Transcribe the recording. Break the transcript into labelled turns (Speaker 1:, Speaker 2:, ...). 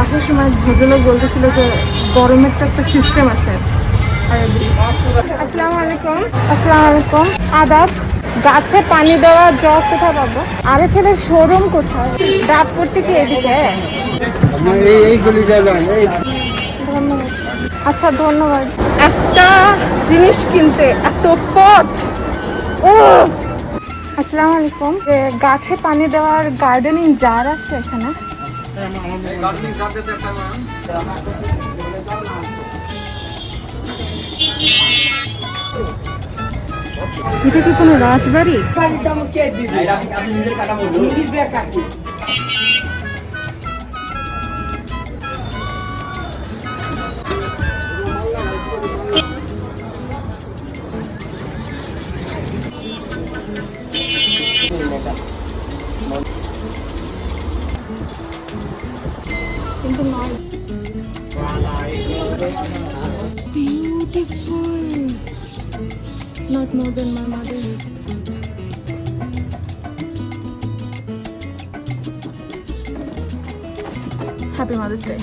Speaker 1: আসার সময় ভদ্রলোক বলতেছিল যে গরমের তো একটা সিস্টেম আছে। আসসালামু আলাইকুম। আসসালামু আলাইকুম, আদাব। গাছে পানি দেওয়া জগ কোথায় পাবো? RFL এর শোরুম কোথায়? ডাব করতে কি এদিকে? ধন্যবাদ। আচ্ছা ধন্যবাদ। একটা জিনিস কিনতে এত পথ। ও আসসালামু আলাইকুম। গাছে পানি দেওয়ার গার্ডেনিং জার আছে এখানে? এটা কি কোনো রাজবাড়ি? কিন্তু নয়। Beautiful. Not more than my mother. Happy Mother's Day.